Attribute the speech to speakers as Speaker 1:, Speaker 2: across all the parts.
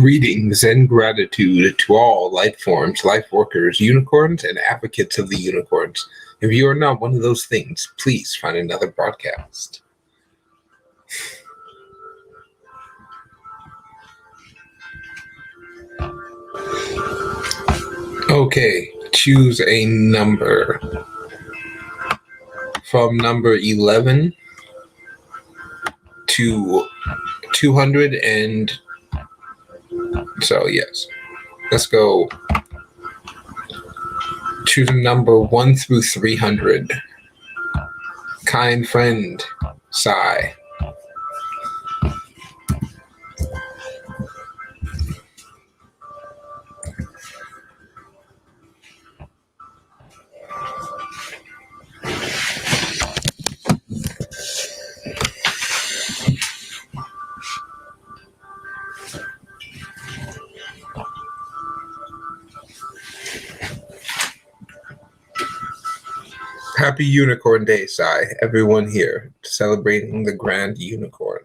Speaker 1: Greetings and gratitude to all life forms, life workers, unicorns, and advocates of the unicorns. If you are not one of those things, please find another broadcast. Okay, choose a number from number 11 to 200 and so yes, let's go. Choose a number 1 through 300. Kind friend, sigh. Happy Unicorn Day, Sai. Everyone here celebrating the grand unicorn.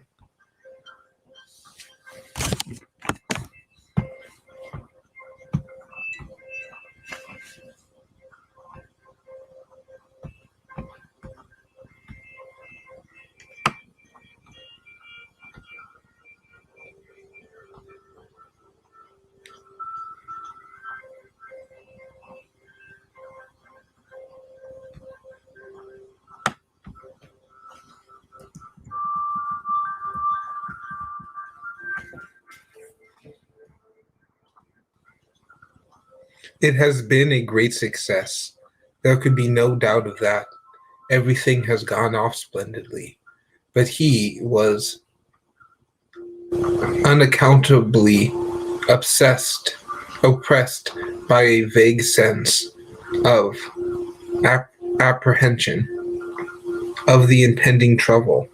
Speaker 1: It has been a great success. There could be no doubt of that. Everything has gone off splendidly. But he was unaccountably oppressed by a vague sense of apprehension of the impending trouble.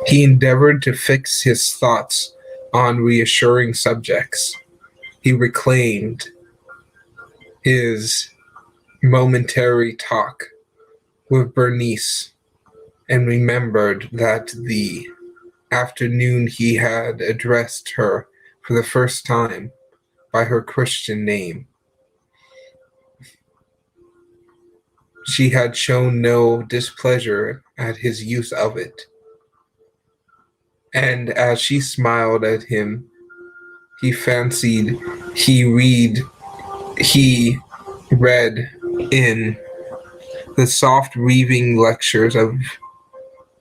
Speaker 1: He endeavored to fix his thoughts on reassuring subjects. He reclaimed his momentary talk with Bernice and remembered that the afternoon he had addressed her for the first time by her Christian name. She had shown no displeasure at his use of it. And as she smiled at him, he fancied he read in the soft weaving lectures of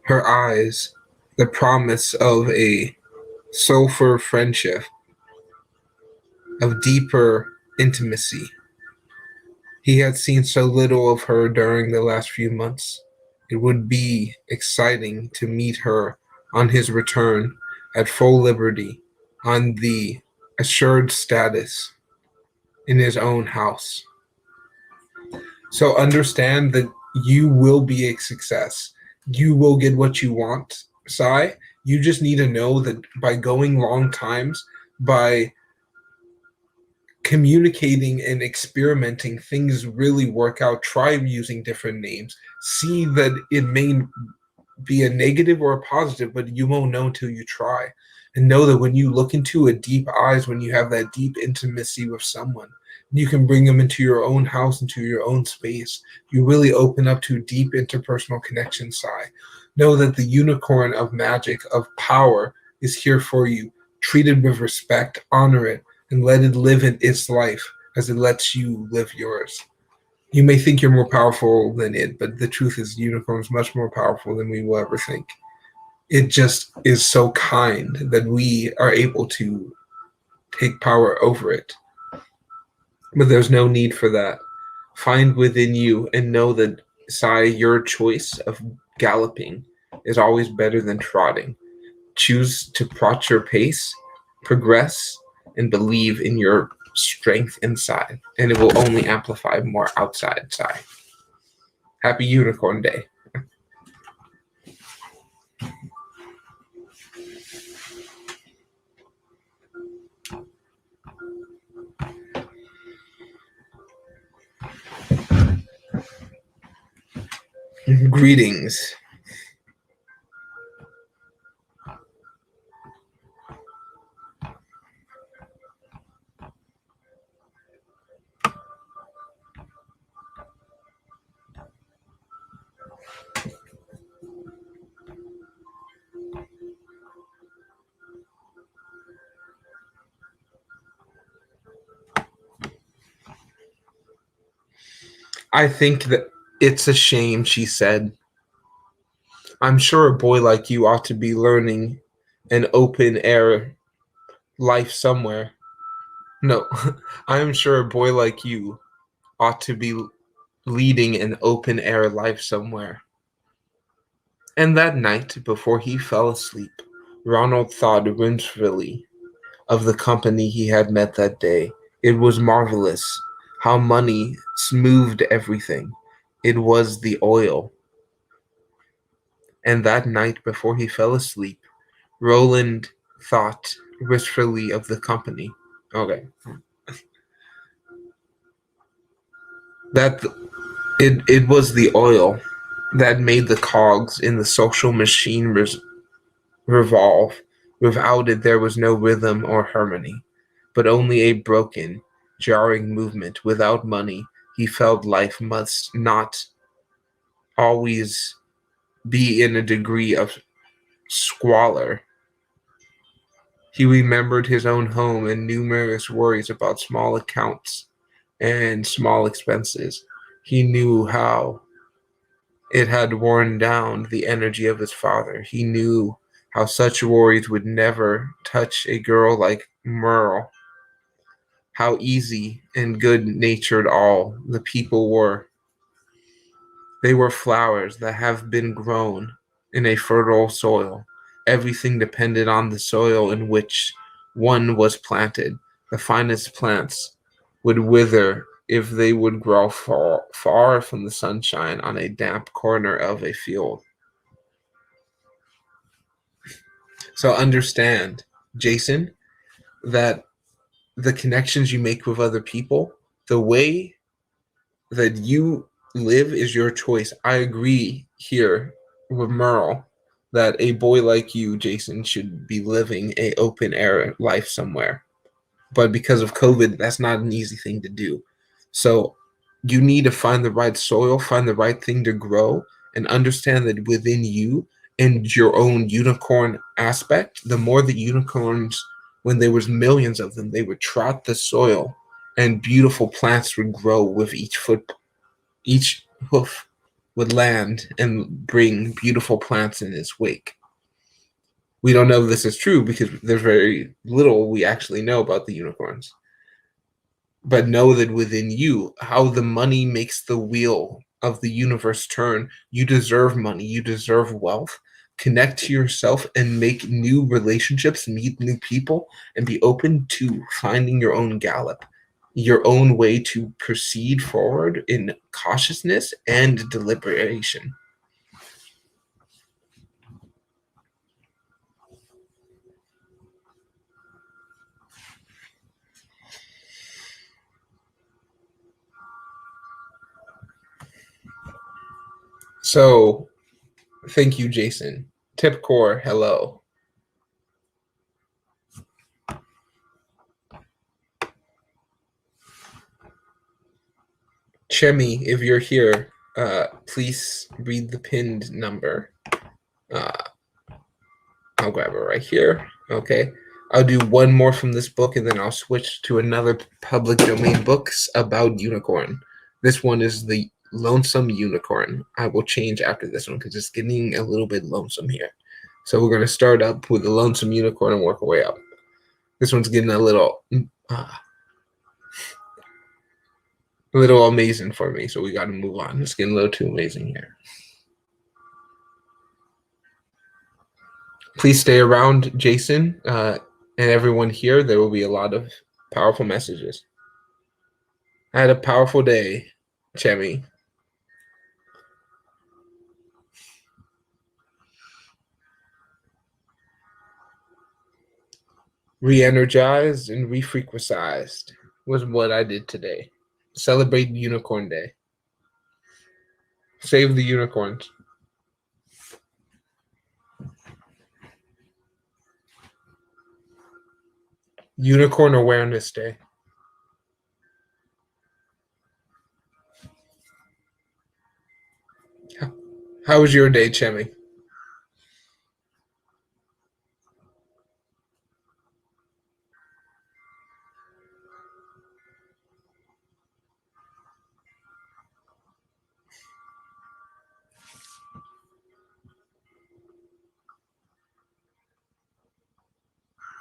Speaker 1: her eyes the promise of a sulfur friendship, of deeper intimacy. He had seen so little of her during the last few months. It would be exciting to meet her on his return at full liberty, on the assured status in his own house. So understand that you will be a success. You will get what you want, Sai. You just need to know that by going long times, by communicating and experimenting, things really work out. Try using different names. See that it may be a negative or a positive, but you won't know until you try. And know that when you look into a deep eyes, when you have that deep intimacy with someone, you can bring them into your own house, into your own space. You really open up to deep interpersonal connection, Sai. Know that the unicorn of magic, of power, is here for you. Treat it with respect, honor it, and let it live in its life as it lets you live yours. You may think you're more powerful than it, but the truth is the unicorn is much more powerful than we will ever think. It just is so kind that we are able to take power over it. But there's no need for that. Find within you and know that, Sai, your choice of galloping is always better than trotting. Choose to plot your pace, progress, and believe in your strength inside, and it will only amplify more outside, Sai. Happy Unicorn Day. Greetings. I think that it's a shame, she said. I'm sure a boy like you ought to be learning an open air life somewhere. No, I am sure a boy like you ought to be leading an open air life somewhere. And that night, before he fell asleep, Ronald thought whimsically of the company he had met that day. It was marvelous how money smoothed everything. It was the oil. And that night, before he fell asleep, Roland thought wistfully of the company. Okay. That it was the oil that made the cogs in the social machine revolve. Without it, there was no rhythm or harmony, but only a broken, jarring movement. Without money, he felt life must not always be in a degree of squalor. He remembered his own home and numerous worries about small accounts and small expenses. He knew how it had worn down the energy of his father. He knew how such worries would never touch a girl like Merle, how easy and good natured all the people were. They were flowers that have been grown in a fertile soil. Everything depended on the soil in which one was planted. The finest plants would wither if they would grow far from the sunshine on a damp corner of a field. So understand, Jason, that the connections you make with other people, the way that you live is your choice. I agree here with Merle that a boy like you, Jason, should be living a open air life somewhere. But because of COVID, that's not an easy thing to do. So you need to find the right soil, find the right thing to grow, and understand that within you and your own unicorn aspect, the more the unicorns, when there was millions of them, they would trot the soil and beautiful plants would grow with each hoof would land and bring beautiful plants in its wake. We don't know if this is true because there's very little we actually know about the unicorns. But know that within you, how the money makes the wheel of the universe turn. You deserve money, you deserve wealth. Connect to yourself and make new relationships, meet new people, and be open to finding your own gallop, your own way to proceed forward in cautiousness and deliberation. So, thank you, Jason. Tip core, hello. Chemi, if you're here, please read the pinned number. Uh, I'll grab it right here. Okay. I'll do one more from this book and then I'll switch to another public domain books about unicorn. This one is the Lonesome Unicorn. I will change after this one because it's getting a little bit lonesome here. So we're going to start up with the Lonesome Unicorn and work our way up. This one's getting a little amazing for me, so we got to move on. It's getting a little too amazing here. Please stay around, Jason, and everyone here. There will be a lot of powerful messages. I had a powerful day, Chemi. Re-energized and refrequentized was what I did today. Celebrate Unicorn Day. Save the unicorns. Unicorn Awareness Day. How was your day, Chemi?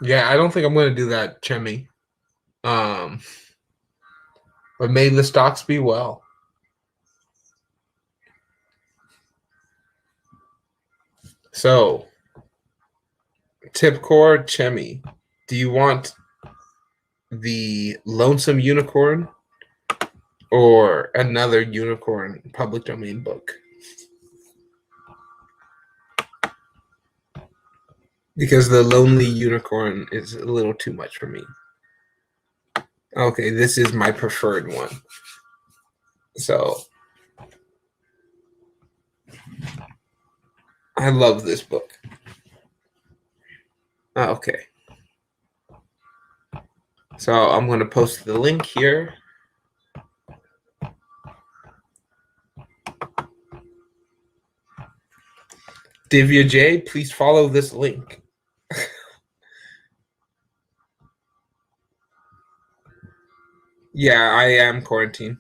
Speaker 1: Yeah, I don't think I'm going to do that, Chemi. Um, but may the stocks be well. So, Tipcore Chemi, do you want the Lonesome Unicorn or another unicorn public domain book? Because the Lonely Unicorn is a little too much for me. Okay, this is my preferred one. So, I love this book. Okay. So, I'm going to post the link here. Divya J, please follow this link. Yeah, I am quarantined.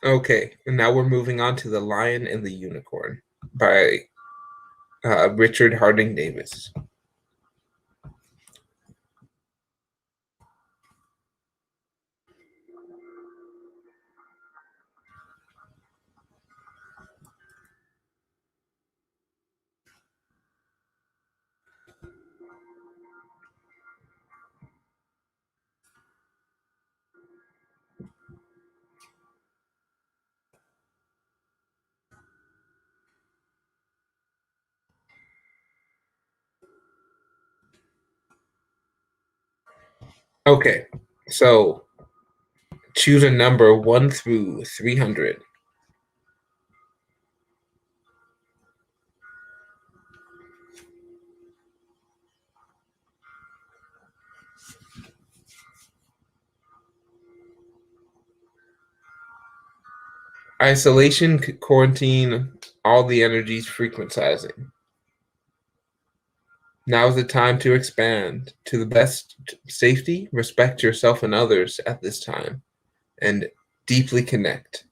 Speaker 1: Okay, and now we're moving on to The Lion and the Unicorn by Richard Harding Davis. Okay, so choose a number 1 through 300. Isolation, quarantine, all the energies, frequentizing. Now's the time to expand to the best safety, respect yourself and others at this time, and deeply connect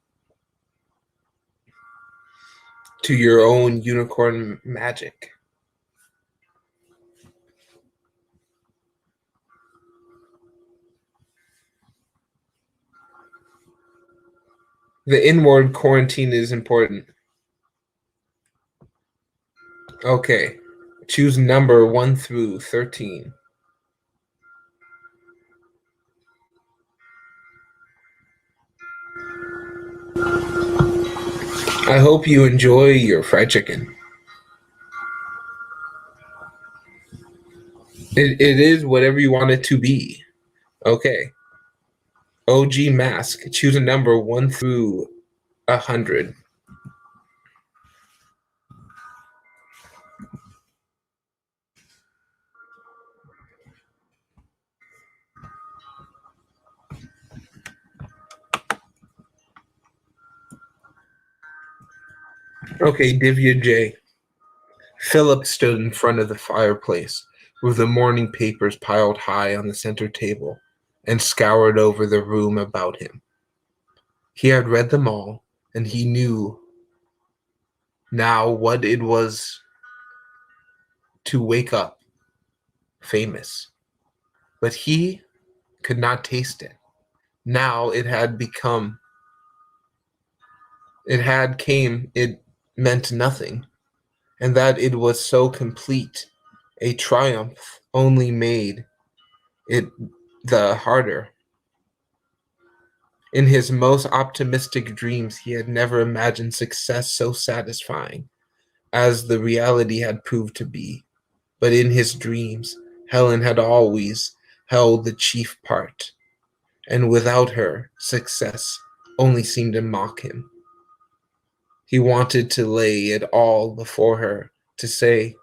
Speaker 1: to your own unicorn magic. The inward quarantine is important. Okay, choose number 1 through 13. I hope you enjoy your fried chicken. It is whatever you want it to be. Okay. OG Mask. Choose a number 1 through 100. Okay, Divya J. Philip stood in front of the fireplace with the morning papers piled high on the center table and scoured over the room about him. He had read them all, and he knew now what it was to wake up famous. But he could not taste it. Now it meant nothing, and that it was so complete a triumph only made it the harder. In his most optimistic dreams, he had never imagined success so satisfying as the reality had proved to be. But in his dreams, Helen had always held the chief part, and without her, success only seemed to mock him. He wanted to lay it all before her, to say,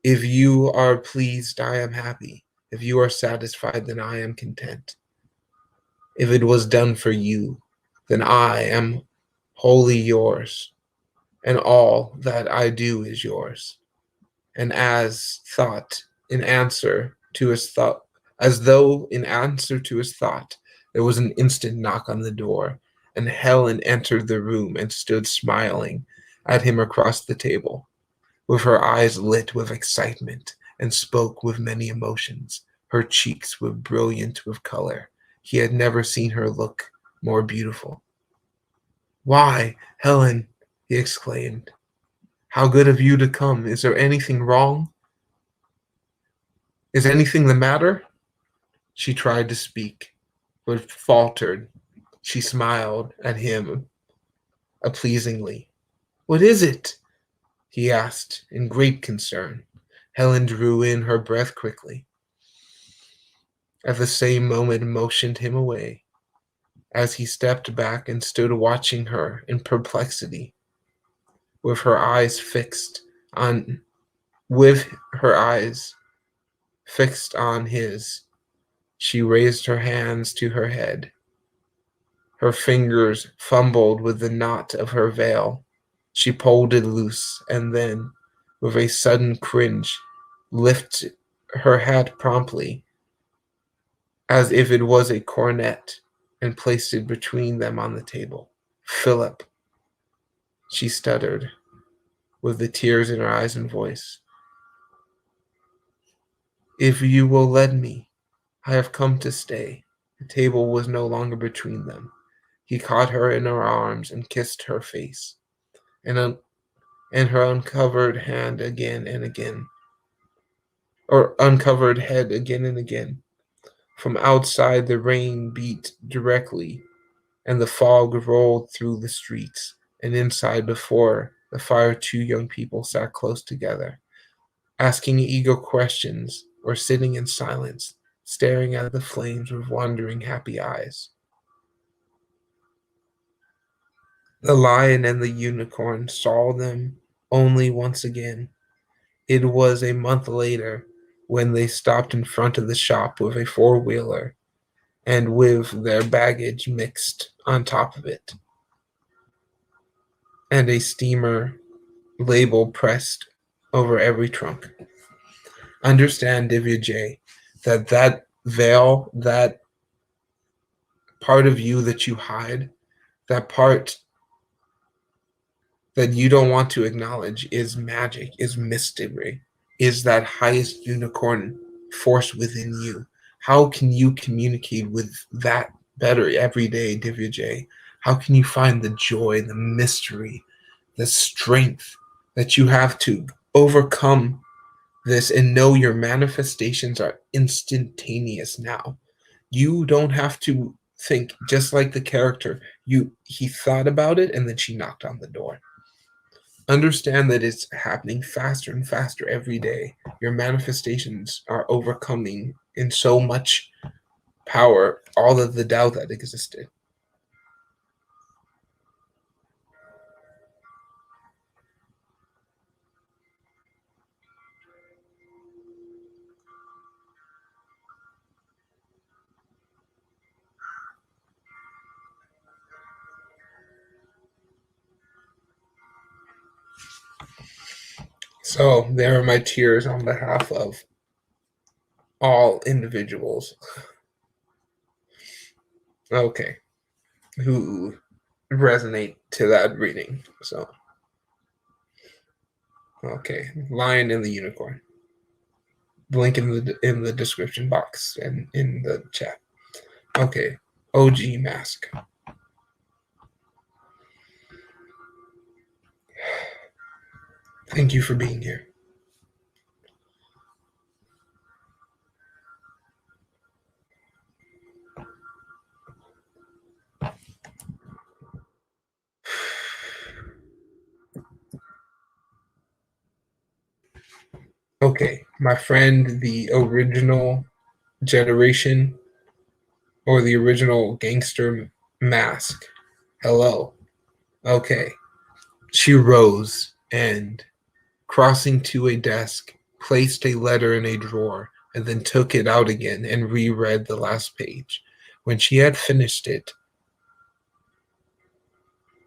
Speaker 1: "If you are pleased, I am happy. If you are satisfied, then I am content. If it was done for you, then I am wholly yours, and all that I do is yours. And as though in answer to his thought, there was an instant knock on the door, and Helen entered the room and stood smiling at him across the table, with her eyes lit with excitement, and spoke with many emotions. Her cheeks were brilliant with color. He had never seen her look more beautiful. "Why, Helen," he exclaimed, "how good of you to come. Is there anything wrong? Is anything the matter?" She tried to speak, but faltered. She smiled at him pleasingly. "What is it?" he asked in great concern. Helen drew in her breath quickly. At the same moment motioned him away, as he stepped back and stood watching her in perplexity. With her eyes fixed on with her eyes fixed on his, she raised her hands to her head. Her fingers fumbled with the knot of her veil. She pulled it loose, and then, with a sudden cringe, lifted her hat promptly, as if it was a coronet, and placed it between them on the table. "Philip," she stuttered, with the tears in her eyes and voice, "if you will let me, I have come to stay." The table was no longer between them. He caught her in her arms and kissed her face, and her uncovered hand again and again, or uncovered head again and again. From outside, the rain beat directly, and the fog rolled through the streets. And inside, before the fire, two young people sat close together, asking eager questions or sitting in silence, staring at the flames with wondering, happy eyes. The lion and the unicorn saw them only once again. It was a month later when they stopped in front of the shop with a four-wheeler and with their baggage mixed on top of it, and a steamer label pressed over every trunk. Understand, Divya J, that veil, that part of you that you hide, that part that you don't want to acknowledge is magic, is mystery, is that highest unicorn force within you. How can you communicate with that better every day, Divya J? How can you find the joy, the mystery, the strength that you have to overcome this and know your manifestations are instantaneous now? You don't have to think, just like the character. He thought about it and then she knocked on the door. Understand that it's happening faster and faster every day. Your manifestations are overcoming in so much power all of the doubt that existed. So there are my tears on behalf of all individuals. Okay, who resonate to that reading. So, okay, Lion and the Unicorn. Link in the description box and in the chat. Okay, OG Mask. Thank you for being here. Okay, my friend, the original generation or the original gangster mask. Hello. Okay. She rose and, crossing to a desk, placed a letter in a drawer and then took it out again and reread the last page. When she had finished it,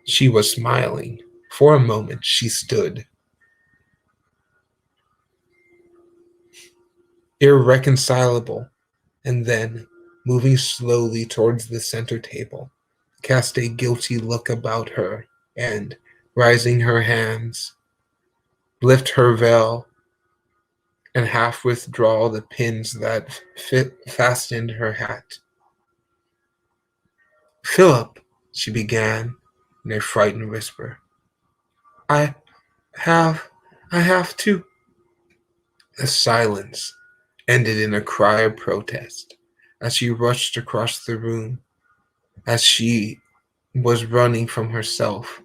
Speaker 1: she was smiling. For a moment, she stood, irreconcilable, and then, moving slowly towards the center table, cast a guilty look about her and, raising her hands, lift her veil and half withdraw the pins that fastened her hat. "Philip," she began in a frightened whisper, I have, I have to. The silence ended in a cry of protest as she rushed across the room, as she was running from herself,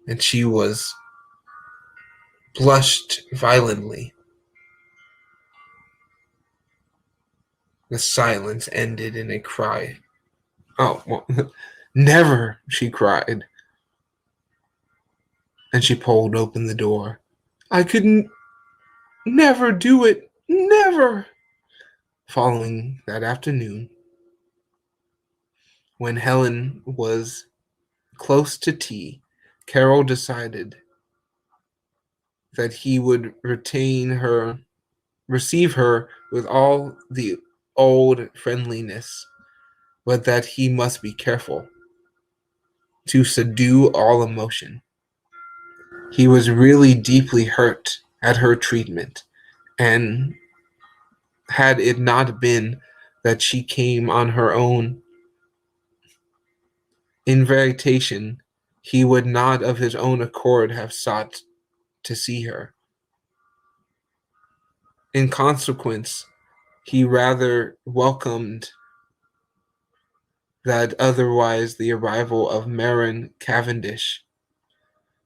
Speaker 1: and she was blushed violently. The silence ended in a cry. "Oh, well, never," she cried, and she pulled open the door. "I couldn't never do it. Never." Following that afternoon, when Helen was close to tea, Carol decided that he would receive her with all the old friendliness, but that he must be careful to subdue all emotion. He was really deeply hurt at her treatment, and had it not been that she came on her own invitation, he would not of his own accord have sought to see her. In consequence, he rather welcomed that otherwise the arrival of Marin Cavendish,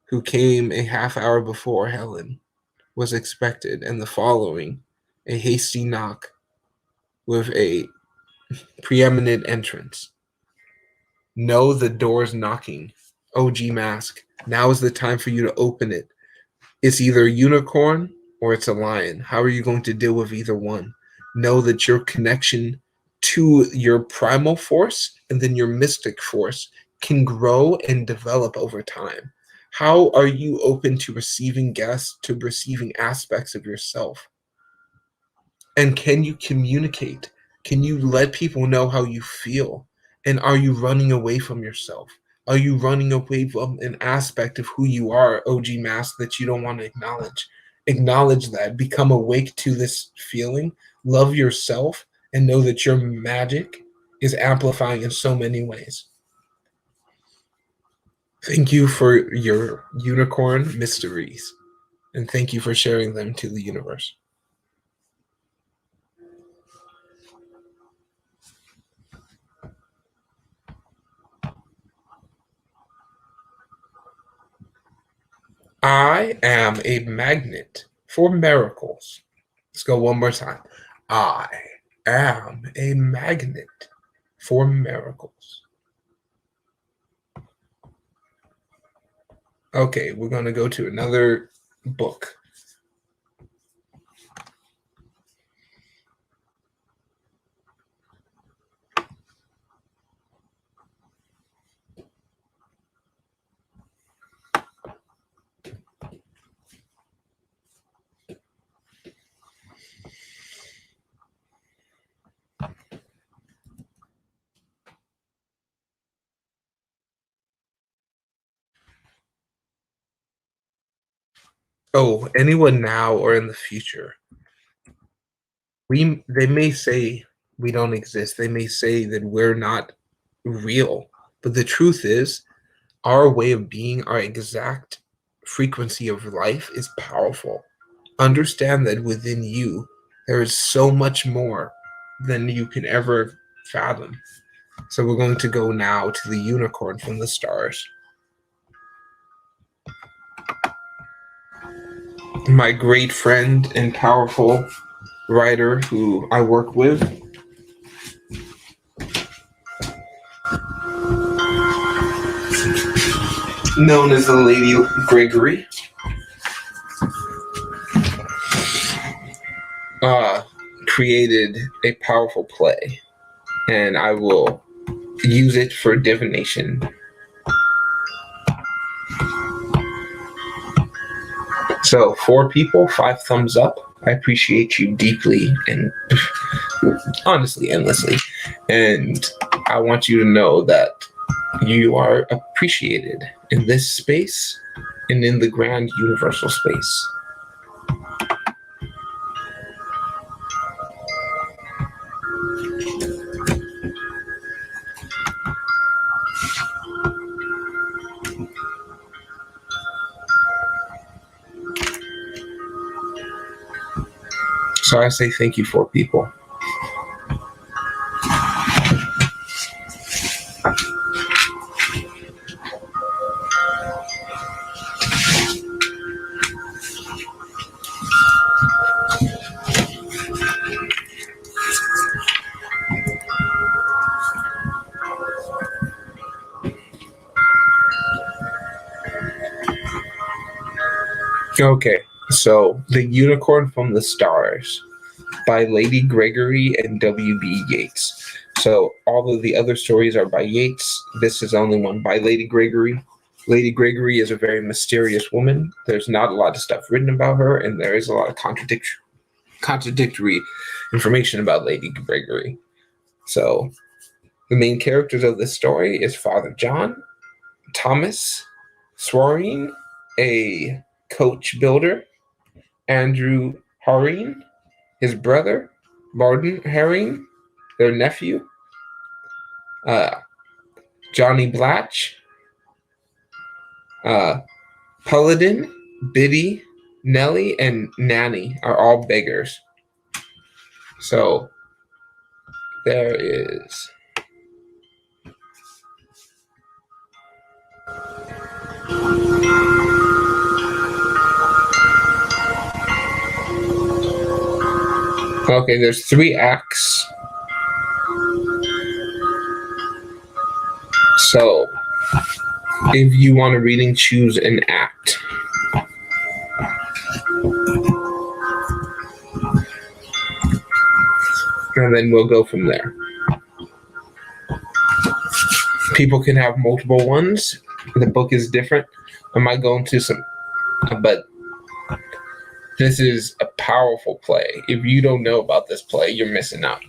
Speaker 1: who came a half hour before Helen was expected, and the following, a hasty knock with a preeminent entrance. "No, the door's knocking. OG Mask, now is the time for you to open it. It's either a unicorn or it's a lion. How are you going to deal with either one? Know that your connection to your primal force and then your mystic force can grow and develop over time. How are you open to receiving guests, to receiving aspects of yourself? And can you communicate? Can you let people know how you feel? And are you running away from yourself? Are you running away from an aspect of who you are, OG Mask, that you don't want to acknowledge? Acknowledge that. Become awake to this feeling. Love yourself and know that your magic is amplifying in so many ways. Thank you for your unicorn mysteries, and thank you for sharing them to the universe. I am a magnet for miracles. Let's go one more time. I am a magnet for miracles. Okay, we're going to go to another book. Oh, anyone now or in the future. They may say we don't exist. They may say that we're not real. But the truth is, our way of being, our exact frequency of life is powerful. Understand that within you, there is so much more than you can ever fathom. So we're going to go now to the unicorn from the stars. My great friend and powerful writer who I work with, known as the Lady Gregory, created a powerful play, and I will use it for divination. So 4 people, 5 thumbs up. I appreciate you deeply and honestly, endlessly. And I want you to know that you are appreciated in this space and in the grand universal space. So I say thank you, 4 people. Okay, so The Unicorn from the Stars by Lady Gregory and W.B. Yeats. So all of the other stories are by Yeats. This is only one by Lady Gregory. Lady Gregory is a very mysterious woman. There's not a lot of stuff written about her, and there is a lot of contradictory information about Lady Gregory. So the main characters of this story is Father John, Thomas, Swarine, a coach builder, Andrew Harine, his brother, Martin Harine, their nephew, Johnny Blatch, Paladin, Biddy, Nellie, and Nanny are all beggars. So there is okay, there's 3 acts. So if you want a reading, choose an act. And then we'll go from there. People can have multiple ones. The book is different. I might go into some, but this is a powerful play. If you don't know about this play, you're missing out.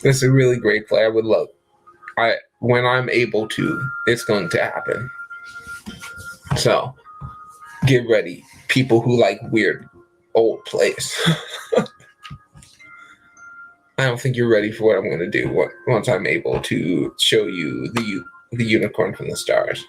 Speaker 1: This is a really great play. I would love. When I'm able to, it's going to happen. So get ready, people who like weird old plays. I don't think you're ready for what I'm going to do once I'm able to show you the Unicorn from the Stars.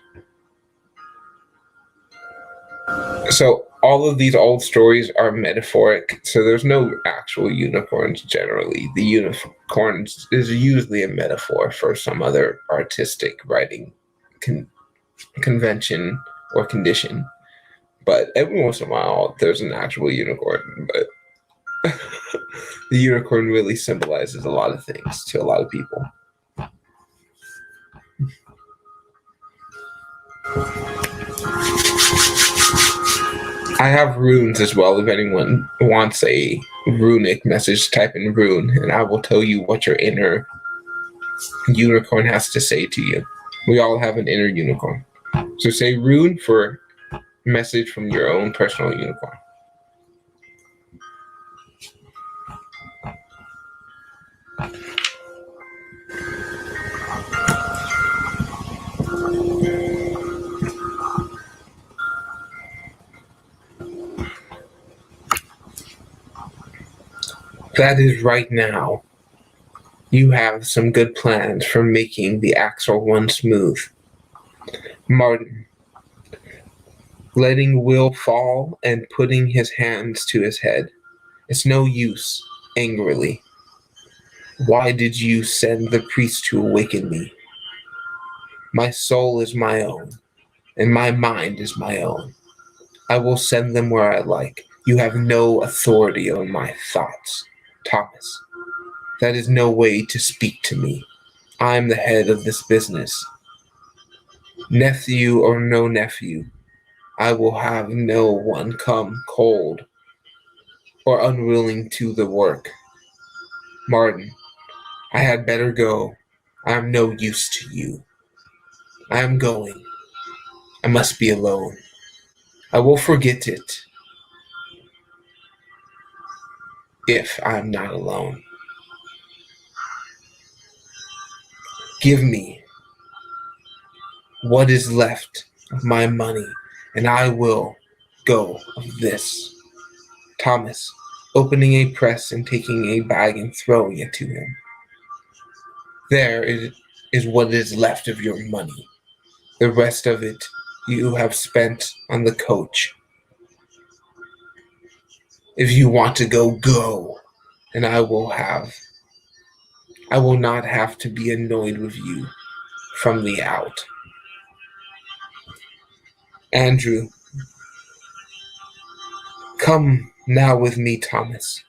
Speaker 1: So all of these old stories are metaphoric, so there's no actual unicorns generally. The unicorn is usually a metaphor for some other artistic writing convention or condition. But every once in a while, there's an actual unicorn. But the unicorn really symbolizes a lot of things to a lot of people. I have runes as well. If anyone wants a runic message, type in rune, and I will tell you what your inner unicorn has to say to you. We all have an inner unicorn. So say rune for message from your own personal unicorn. That is right now. You have some good plans for making the axle run smooth. Martin, letting Will fall and putting his hands to his head. It's no use, angrily. Why did you send the priest to awaken me? My soul is my own, and my mind is my own. I will send them where I like. You have no authority on my thoughts. Thomas, that is no way to speak to me. I am the head of this business. Nephew or no nephew, I will have no one come cold. or unwilling to the work. Martin, I had better go. I am no use to you. I am going. I must be alone. I will forget it if I am not alone. Give me what is left of my money, and I will go of this. Thomas, opening a press and taking a bag and throwing it to him. There is what is left of your money. The rest of it you have spent on the coach. If you want to go, go, and I will not have to be annoyed with you from the out. Andrew, come now with me, Thomas.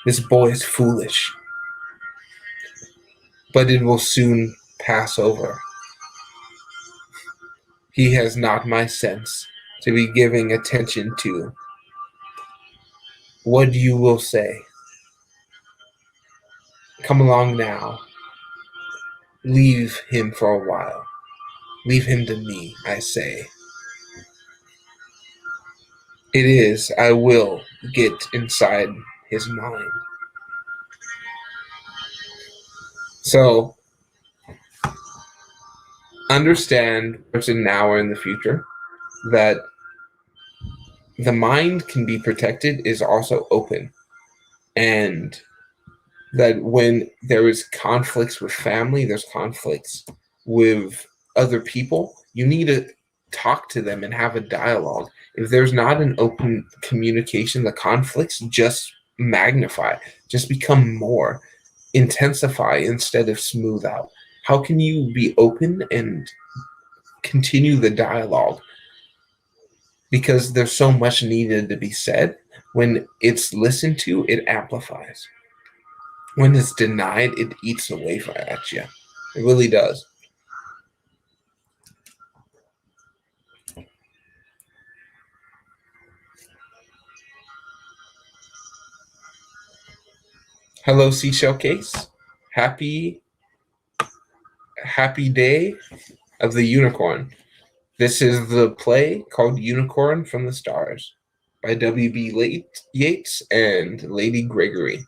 Speaker 1: This boy is foolish, but it will soon pass over. He has not my sense to be giving attention to what you will say. Come along now. Leave him for a while. Leave him to me, I say. It is, I will get inside his mind. So, understand, person now or in the future, that the mind can be protected is also open. And that when there is conflicts with family, there's conflicts with other people, you need to talk to them and have a dialogue. If there's not an open communication, the conflicts just magnify, just become more, intensify instead of smooth out. How can you be open and continue the dialogue? Because there's so much needed to be said. When it's listened to, it amplifies. When it's denied, it eats away at you. It really does. Hello, Seashell Case. Happy day of the unicorn. This is the play called Unicorn from the Stars by W.B. Yeats and Lady Gregory.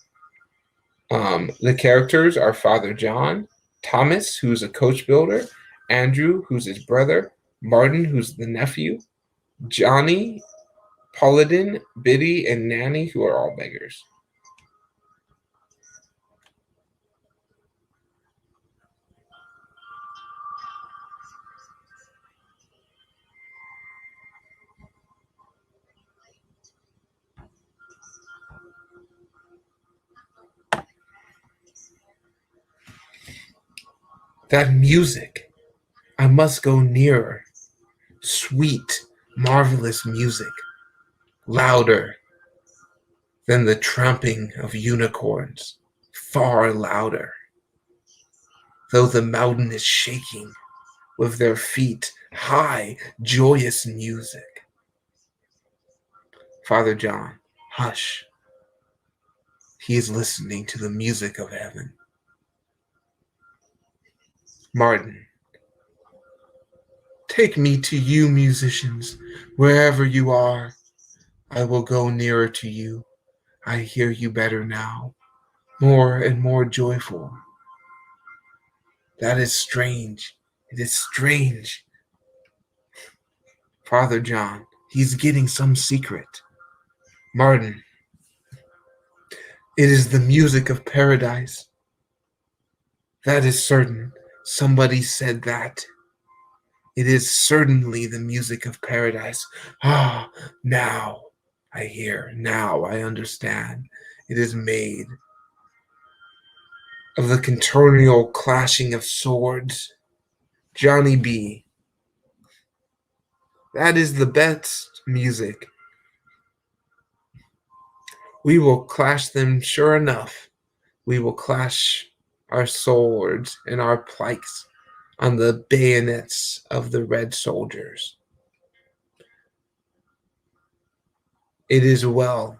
Speaker 1: The characters are Father John, Thomas, who's a coach builder, Andrew, who's his brother, Martin, who's the nephew, Johnny, Paladin, Biddy, and Nanny, who are all beggars. That music! I must go nearer. Sweet, marvelous music, louder than the tramping of unicorns, far louder. Though the mountain is shaking with their feet, high, joyous music. Father John, hush. He is listening to the music of heaven. Martin, take me to you, musicians, wherever you are. I will go nearer to you. I hear you better now, more and more joyful. That is strange. It is strange. Father John, he's getting some secret. Martin, it is the music of paradise. That is certain. Somebody said that. It is certainly the music of paradise. Ah, now I hear. Now I understand. It is made of the continual clashing of swords. Johnny B. That is the best music. We will clash them sure enough. We will clash our swords and our pikes on the bayonets of the red soldiers. It is well.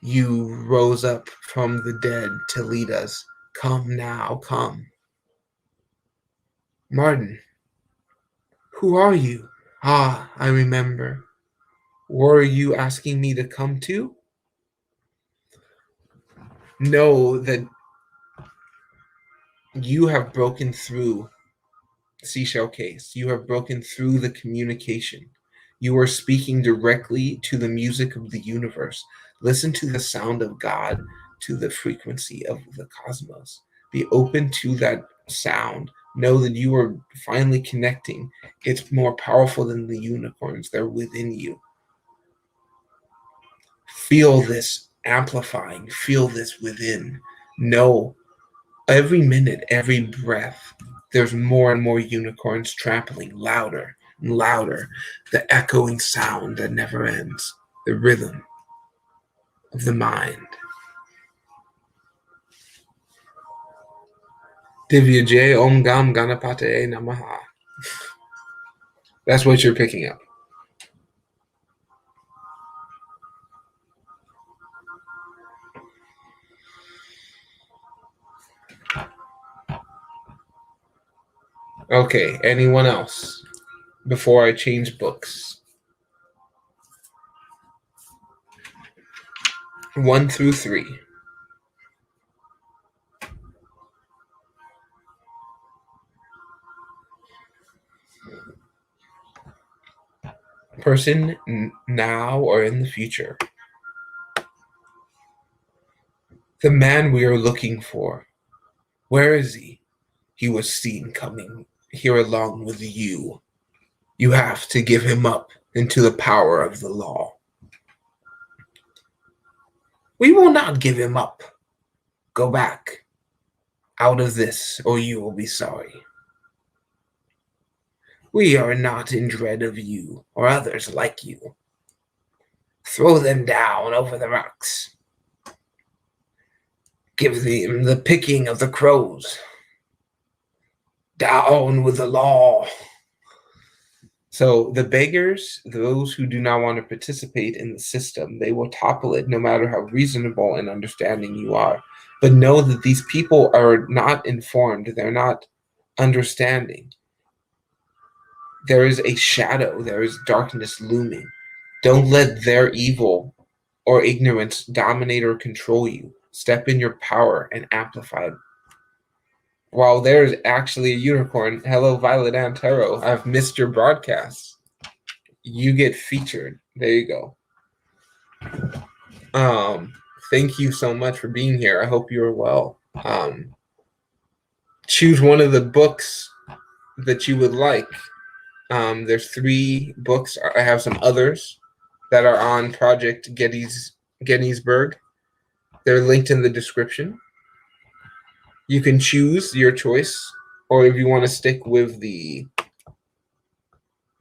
Speaker 1: You rose up from the dead to lead us. Come now, come. Martin, who are you? Ah, I remember. Were you asking me to come too? Know that you have broken through Seashell Case. You have broken through the communication. You are speaking directly to the music of the universe. Listen to the sound of God, to the frequency of the cosmos. Be open to that sound. Know that you are finally connecting. It's more powerful than the unicorns. They're within you. Feel this amplifying. Feel this within. Know every minute, every breath, there's more and more unicorns trampling louder and louder, the echoing sound that never ends, the rhythm of the mind. Divya J. Om Gam Ganapate Namaha. That's what you're picking up. Okay, anyone else before I change books? 1 through 3. Person now or in the future. The man we are looking for. Where is he? He was seen coming here along with you. You have to give him up into the power of the law. We will not give him up. Go back out of this, or you will be sorry. We are not in dread of you or others like you. Throw them down over the rocks. Give them the picking of the crows. Down with the law. So the beggars, those who do not want to participate in the system, they will topple it no matter how reasonable and understanding you are. But know that these people are not informed. They're not understanding. There is a shadow. There is darkness looming. Don't let their evil or ignorance dominate or control you. Step in your power and amplify it. Wow, there's actually a unicorn. Hello, Violet Antero. I've missed your broadcast. You get featured. There you go. Thank you so much for being here. I hope you're well. Choose one of the books that you would like. There's 3 books. I have some others that are on Project Gettysburg. They're linked in the description. You can choose your choice, or if you want to stick with the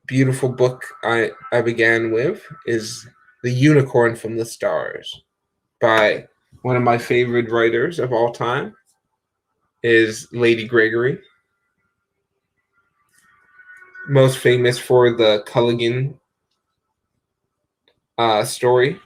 Speaker 1: beautiful book I began with, is The Unicorn from the Stars by one of my favorite writers of all time, is Lady Gregory, most famous for the Culligan story.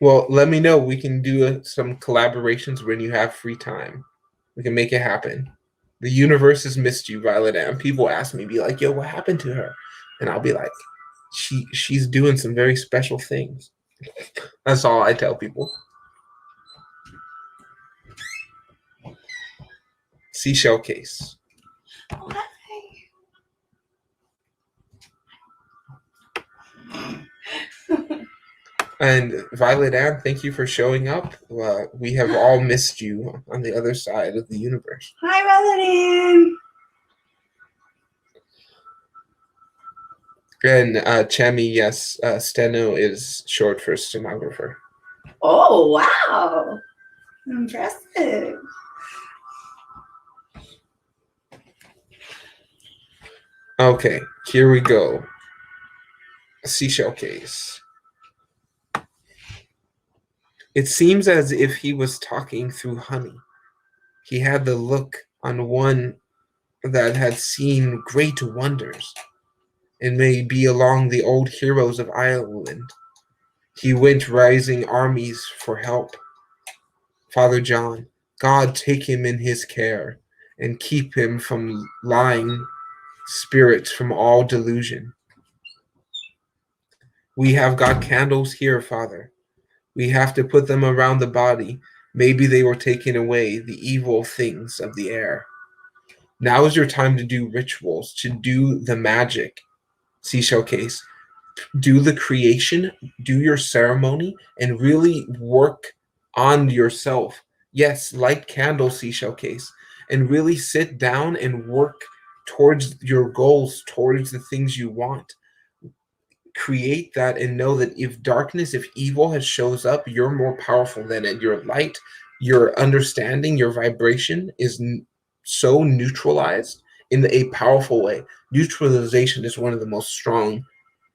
Speaker 1: Well, let me know. We can do some collaborations when you have free time. We can make it happen. The universe has missed you, Violet Ann. People ask me, be like, yo, what happened to her? And I'll be like, she's doing some very special things. That's all I tell people. Seashell Case. And Violet Ann, thank you for showing up. We have all missed you on the other side of the universe.
Speaker 2: Hi, Violet Ann.
Speaker 1: And Chami, yes, steno is short for stenographer.
Speaker 2: Oh, wow. Impressive.
Speaker 1: Okay, here we go. Seashell Case. It seems as if he was talking through honey. He had the look on one that had seen great wonders, and may be along the old heroes of Ireland. He went rising armies for help. Father John, God take him in his care, and keep him from lying spirits from all delusion. We have got candles here, Father. We have to put them around the body. Maybe they were taking away the evil things of the air. Now is your time to do rituals, to do the magic. Seashell case. Do the creation, do your ceremony, and really work on yourself. Yes, light candle, seashell case, and really sit down and work towards your goals, towards the things you want. Create that and know that if darkness, if evil has shows up, you're more powerful than it. Your light, your understanding, your vibration is so neutralized in a powerful way. Neutralization is one of the most strong,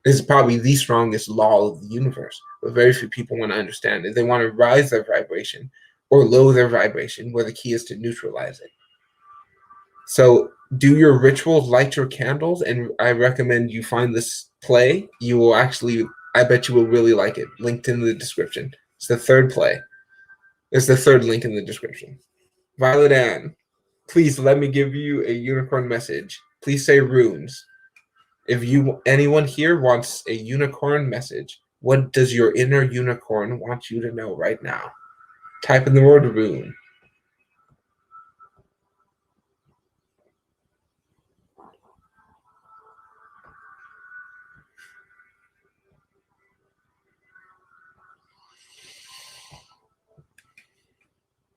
Speaker 1: is probably the strongest law of the universe, but very few people want to understand it. They want to rise their vibration or lower their vibration, where the key is to neutralize it. So do your rituals, light your candles, and I recommend you find this play. You will actually, I bet you will really like it. Linked in the description. It's the third play. It's the third link in the description. Violet Ann, please let me give you a unicorn message. Please say runes. If anyone here wants a unicorn message, what does your inner unicorn want you to know right now? Type in the word rune.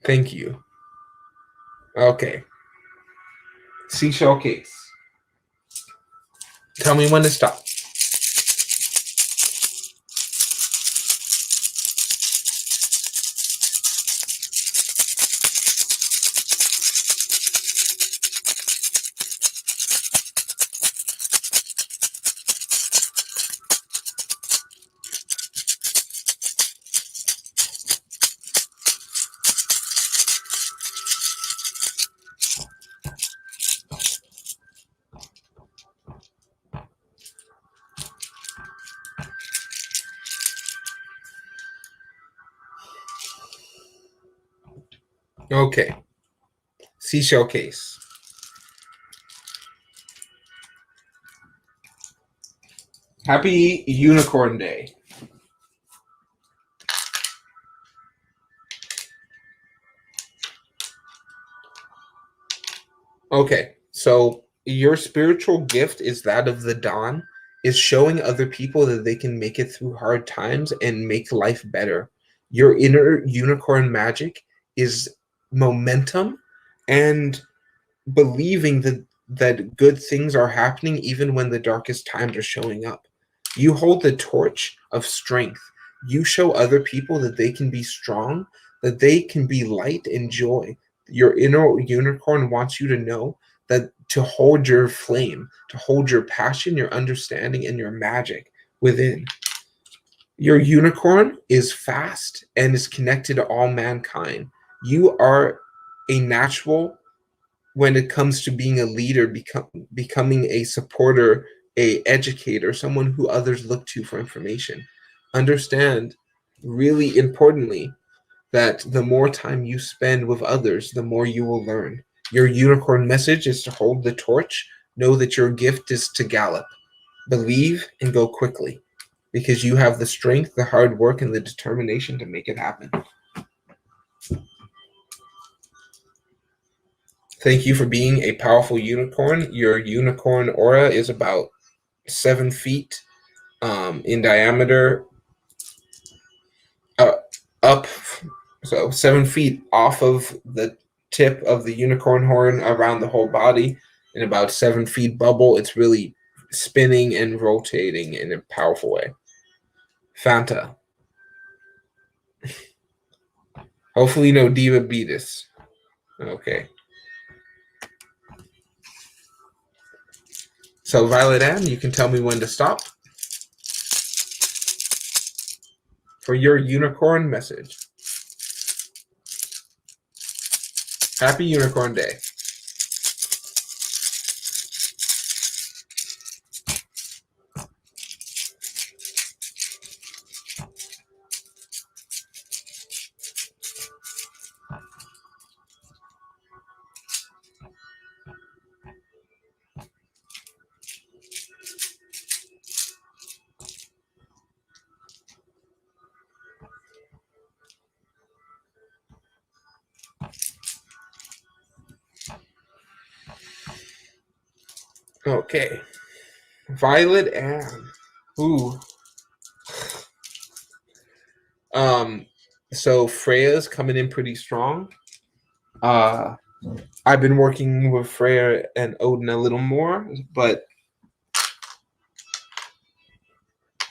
Speaker 1: Thank you. Okay. Seashell case. Tell me when to stop. Okay. Seashell case. Happy Unicorn Day. Okay, so your spiritual gift is that of the dawn, is showing other people that they can make it through hard times and make life better. Your inner unicorn magic is momentum and believing that good things are happening even when the darkest times are showing up. You hold the torch of strength. You show other people that they can be strong, that they can be light and joy. Your inner unicorn wants you to know that to hold your flame, to hold your passion, your understanding, and your magic within. Your unicorn is fast and is connected to all mankind. You are a natural when it comes to being a leader, becoming a supporter, a educator, someone who others look to for information. Understand, really importantly, that the more time you spend with others, the more you will learn. Your unicorn message is to hold the torch. Know that your gift is to gallop. Believe and go quickly, because you have the strength, the hard work, and the determination to make it happen. Thank you for being a powerful unicorn. Your unicorn aura is about 7 feet in diameter, up, so 7 feet off of the tip of the unicorn horn around the whole body, and about 7 feet bubble. It's really spinning and rotating in a powerful way. Fanta. Hopefully no Diva Beatus. Okay. So Violet Ann, you can tell me when to stop for your unicorn message. Happy Unicorn Day. Okay. Violet Anne. Ooh. So Freya's coming in pretty strong. I've been working with Freya and Odin a little more, but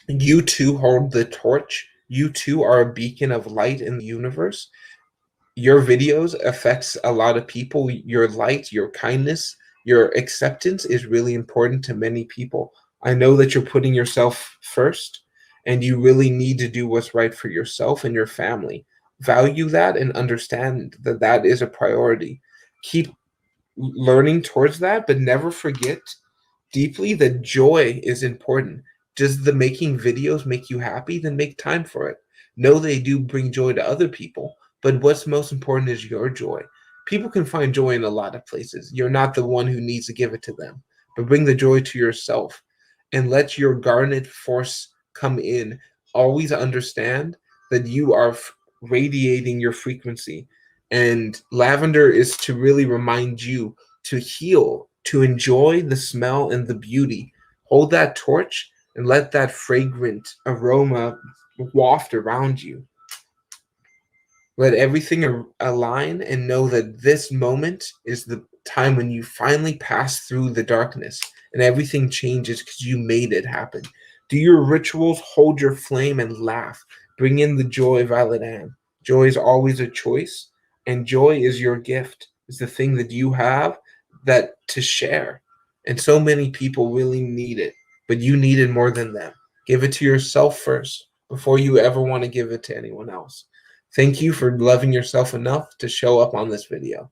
Speaker 1: you two hold the torch. You two are a beacon of light in the universe. Your videos affects a lot of people. Your light, your kindness, your acceptance is really important to many people. I know that you're putting yourself first, and you really need to do what's right for yourself and your family. Value that and understand that that is a priority. Keep learning towards that, but never forget deeply that joy is important. Does the making videos make you happy? Then make time for it. Know they do bring joy to other people, but what's most important is your joy. People can find joy in a lot of places. You're not the one who needs to give it to them, but bring the joy to yourself and let your garnet force come in. Always understand that you are radiating your frequency. And lavender is to really remind you to heal, to enjoy the smell and the beauty. Hold that torch and let that fragrant aroma waft around you. Let everything align and know that this moment is the time when you finally pass through the darkness and everything changes because you made it happen. Do your rituals, hold your flame, and laugh. Bring in the joy, Violet Anne. Joy is always a choice, and joy is your gift. It's the thing that you have that to share. And so many people really need it, but you need it more than them. Give it to yourself first before you ever want to give it to anyone else. Thank you for loving yourself enough to show up on this video.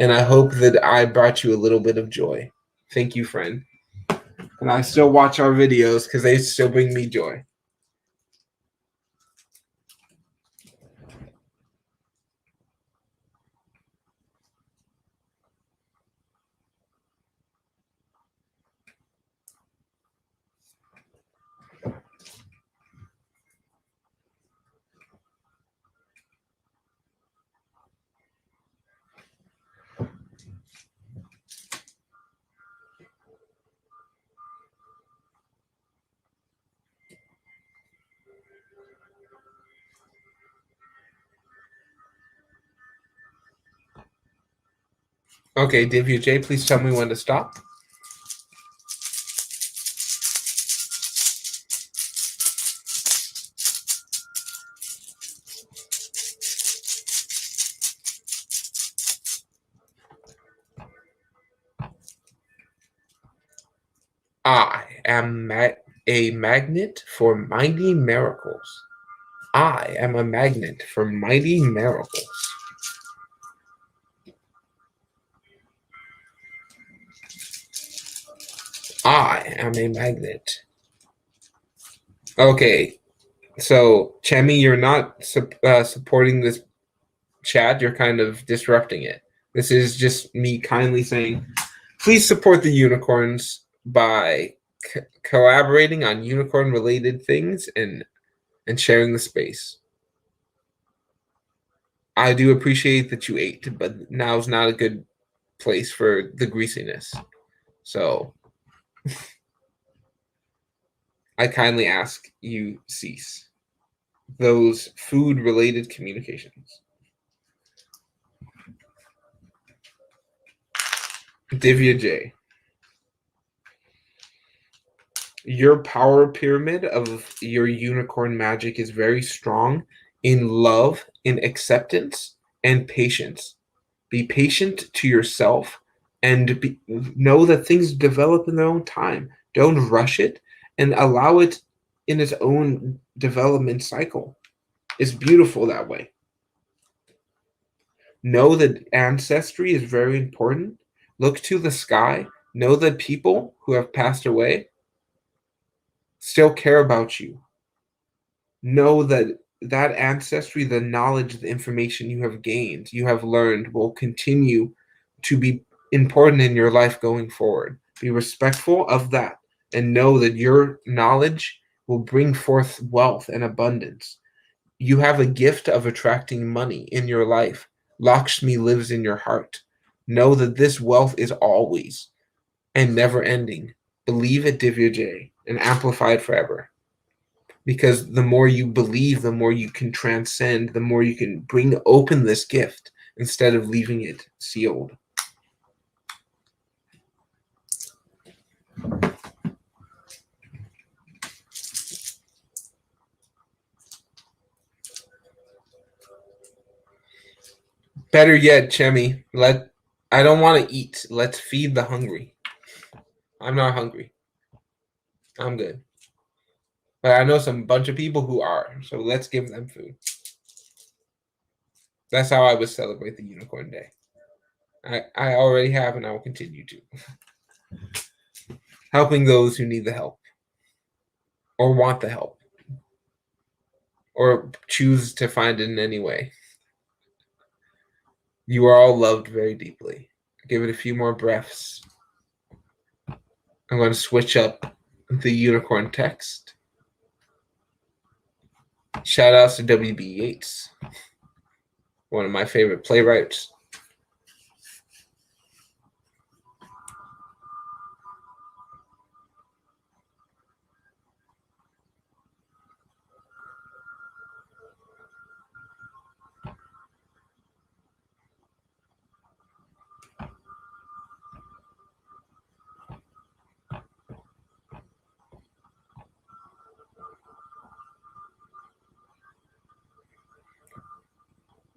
Speaker 1: And I hope that I brought you a little bit of joy. Thank you, friend. And I still watch our videos because they still bring me joy. Okay, Divya J, please tell me when to stop. I am a magnet for mighty miracles. I am a magnet for mighty miracles. I am a magnet. Okay, so Chemi, you're not supporting this chat. You're kind of disrupting it. This is just me kindly saying, please support the unicorns by collaborating on unicorn-related things and sharing the space. I do appreciate that you ate, but now's not a good place for the greasiness. So I kindly ask you cease those food-related communications. Divya J. Your power pyramid of your unicorn magic is very strong in love, in acceptance, and patience. Be patient to yourself and know that things develop in their own time. Don't rush it and allow it in its own development cycle. It's beautiful that way. Know that ancestry is very important. Look to the sky. Know that people who have passed away still care about you. Know that that ancestry, the knowledge, the information you have gained, you have learned, will continue to be important in your life going forward. Be respectful of that and know that your knowledge will bring forth wealth and abundance. You have a gift of attracting money in your life. Lakshmi lives in your heart. Know that this wealth is always and never ending. Believe it, Divya J, and amplify it forever. Because the more you believe, the more you can transcend, the more you can bring open this gift instead of leaving it sealed. Better yet, Chemi, I don't want to eat. Let's feed the hungry. I'm not hungry. I'm good. But I know some bunch of people who are, so let's give them food. That's how I would celebrate the Unicorn Day. I already have, and I will continue to. Helping those who need the help, or want the help, or choose to find it in any way. You are all loved very deeply. Give it a few more breaths. I'm going to switch up the unicorn text. Shout outs to W.B. Yeats, one of my favorite playwrights.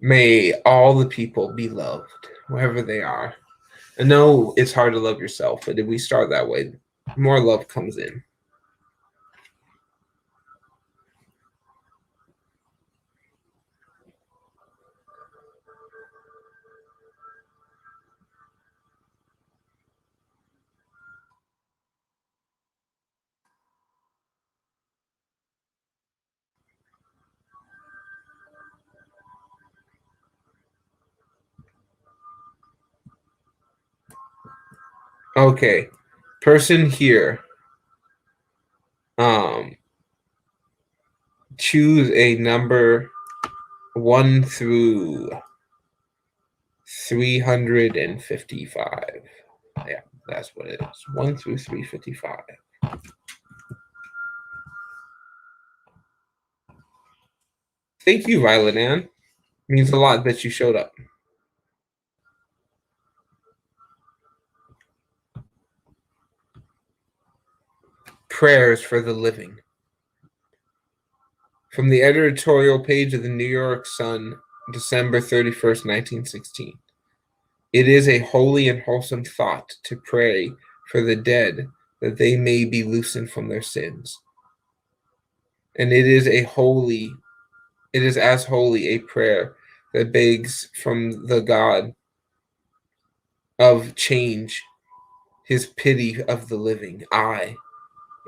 Speaker 1: May all the people be loved, wherever they are. I know it's hard to love yourself, but if we start that way, more love comes in. Okay, person here. Choose a number 1 through 355. Yeah, that's what it is. 1 through 355. Thank you, Violet Ann. It means a lot that you showed up. Prayers for the living. From the editorial page of the New York Sun, December 31st, 1916. It is a holy and wholesome thought to pray for the dead that they may be loosened from their sins. And it is as holy a prayer that begs from the God of change his pity of the living.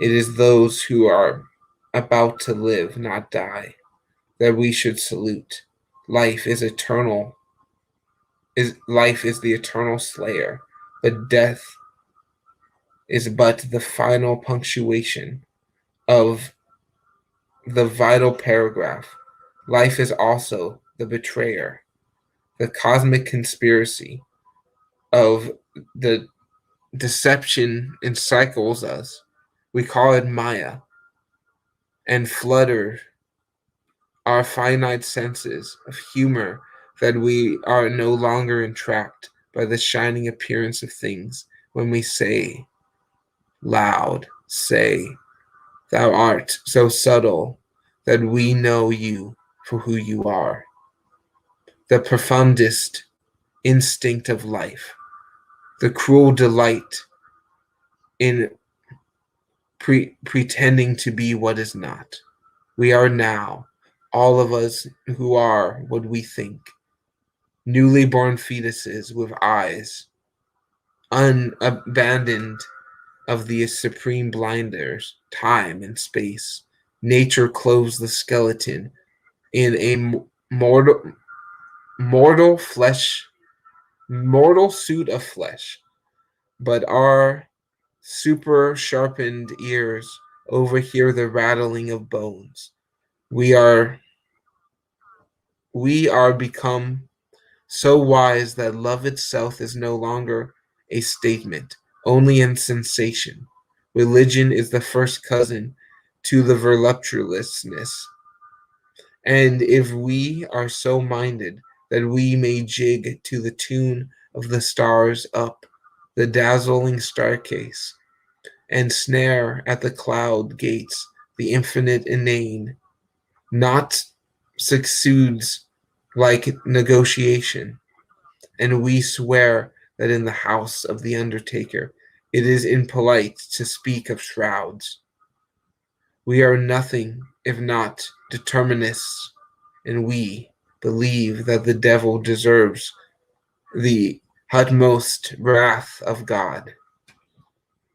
Speaker 1: It is those who are about to live, not die, that we should salute. Life is eternal. Life is the eternal slayer, but death is but the final punctuation of the vital paragraph. Life is also the betrayer, the cosmic conspiracy of the deception encircles us. We call it Maya, and flutter our finite senses of humor that we are no longer entrapped by the shining appearance of things when we say loud, say, thou art so subtle that we know you for who you are. The profoundest instinct of life, the cruel delight in pretending to be what is not. We are now, all of us who are what we think. newly born fetuses with eyes, unabandoned of the supreme blinders, time and space. Nature clothes the skeleton in a mortal, mortal flesh, mortal suit of flesh, but our super sharpened ears overhear the rattling of bones. We are we are become so wise that love itself is no longer a statement, only in sensation. Religion is the first cousin to the voluptuousness. And if we are so minded that we may jig to the tune of the stars up the dazzling staircase, and snare at the cloud gates the infinite inane, not succeeds like negotiation, and we swear that in the house of the undertaker it is impolite to speak of shrouds. We are nothing if not determinists, and we believe that the devil deserves the utmost wrath of God.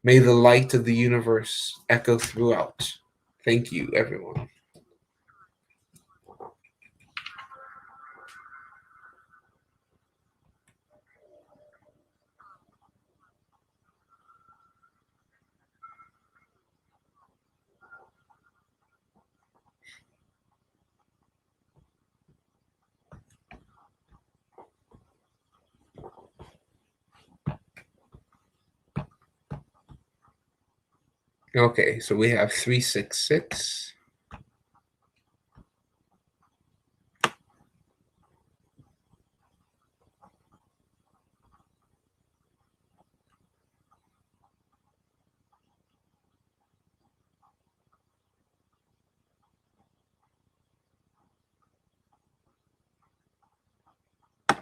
Speaker 1: May the light of the universe echo throughout. Thank you, everyone. Okay, so we have 366.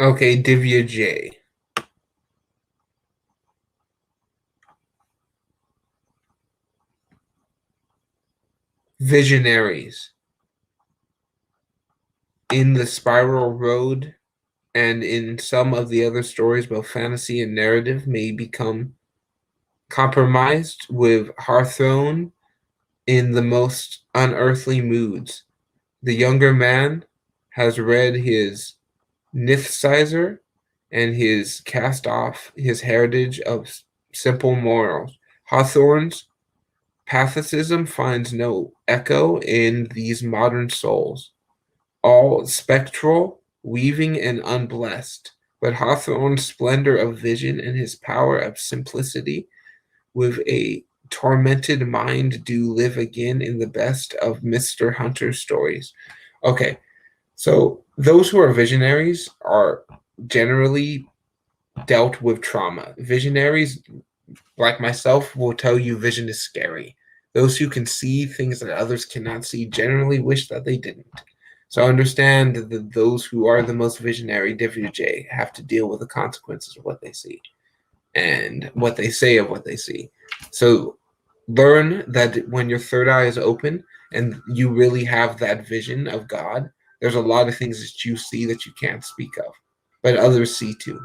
Speaker 1: Okay, Divya J. Visionaries. In the Spiral Road and in some of the other stories, both fantasy and narrative may become compromised with Hearthstone in the most unearthly moods. The younger man has read his Nithsizer and his cast off his heritage of simple morals. Hawthorne's Pathicism finds no echo in these modern souls, all spectral, weaving, and unblessed. But Hawthorne's splendor of vision and his power of simplicity with a tormented mind do live again in the best of Mr. Hunter's stories. Okay, so those who are visionaries are generally dealt with trauma. Visionaries, like myself, will tell you vision is scary. Those who can see things that others cannot see generally wish that they didn't. So understand that those who are the most visionary, WJ, have to deal with the consequences of what they see and what they say of what they see. So learn that when your third eye is open and you really have that vision of God, there's a lot of things that you see that you can't speak of, but others see too.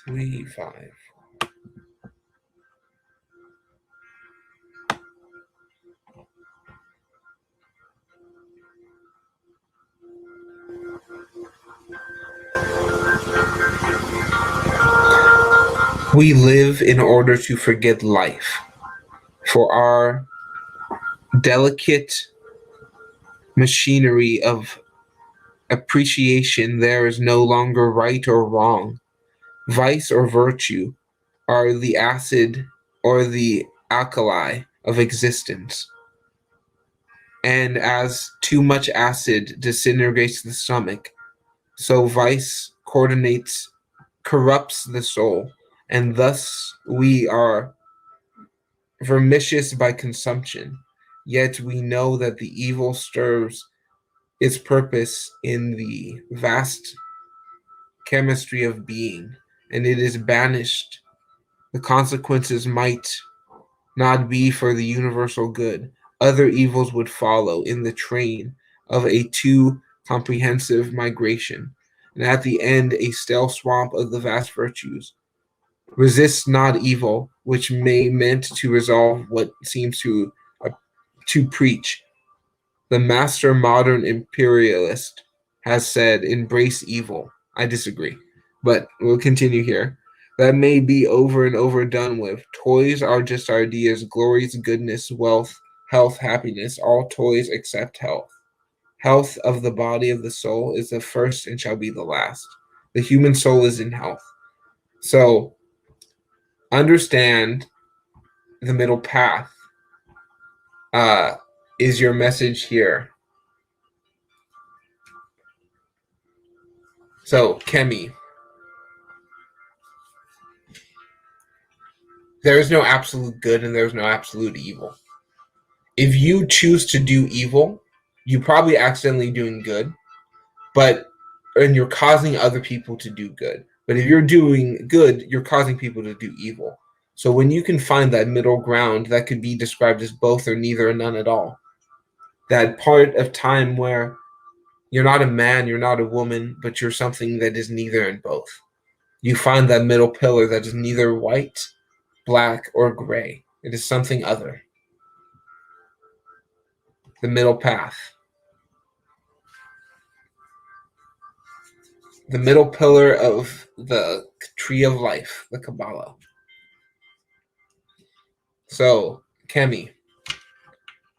Speaker 1: Three, five. We live in order to forget life. For our delicate machinery of appreciation, there is no longer right or wrong, vice or virtue, are the acid or the alkali of existence. And as too much acid disintegrates the stomach, so vice coordinates, corrupts the soul, and thus we are vermicious by consumption. Yet we know that the evil serves its purpose in the vast chemistry of being, and it is banished The consequences might not be for the universal good. Other evils would follow in the train of a too comprehensive migration, and at the end a stale swamp of the vast virtues. Resist not evil, which may meant to resolve what seems to preach. The master modern imperialist has said, embrace evil. I disagree, but we'll continue here. That may be over and over done with. Toys are just ideas, glories, goodness, wealth, health, happiness, all toys except health. Health of the body of the soul is the first and shall be the last. The human soul is in health. So understand the middle path is your message here. So, Kemi, there is no absolute good and there is no absolute evil. If you choose to do evil, you probably accidentally doing good, and you're causing other people to do good. But if you're doing good, you're causing people to do evil. So when you can find that middle ground that could be described as both or neither or none at all, that part of time where you're not a man, you're not a woman, but you're something that is neither and both. You find that middle pillar that is neither white, black, or gray. It is something other. The middle path. The middle pillar of the tree of life, the Kabbalah. So, Kemi,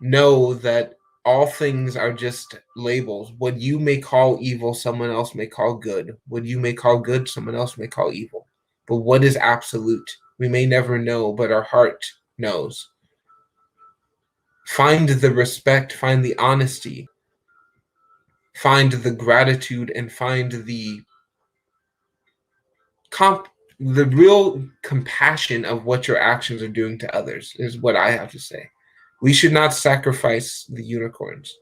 Speaker 1: know that all things are just labels. What you may call evil, someone else may call good. What you may call good, someone else may call evil. But what is absolute? We may never know, but our heart knows. Find the respect, find the honesty, find the gratitude, and find the real compassion of what your actions are doing to others is what I have to say. We should not sacrifice the unicorns.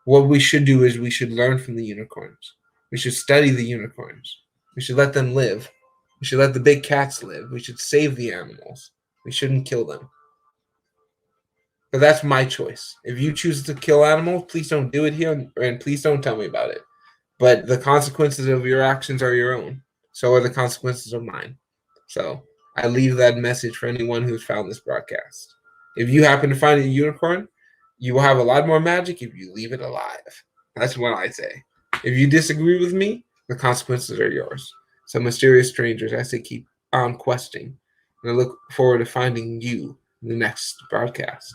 Speaker 1: What we should do is we should learn from the unicorns. We should study the unicorns. We should let them live. We should let the big cats live. We should save the animals. We shouldn't kill them. But that's my choice. If you choose to kill animals, please don't do it here, and please don't tell me about it. But the consequences of your actions are your own. So are the consequences of mine. So I leave that message for anyone who's found this broadcast. If you happen to find a unicorn, you will have a lot more magic if you leave it alive. That's what I say. If you disagree with me, the consequences are yours. So mysterious strangers, I say keep on questing. And I look forward to finding you in the next broadcast.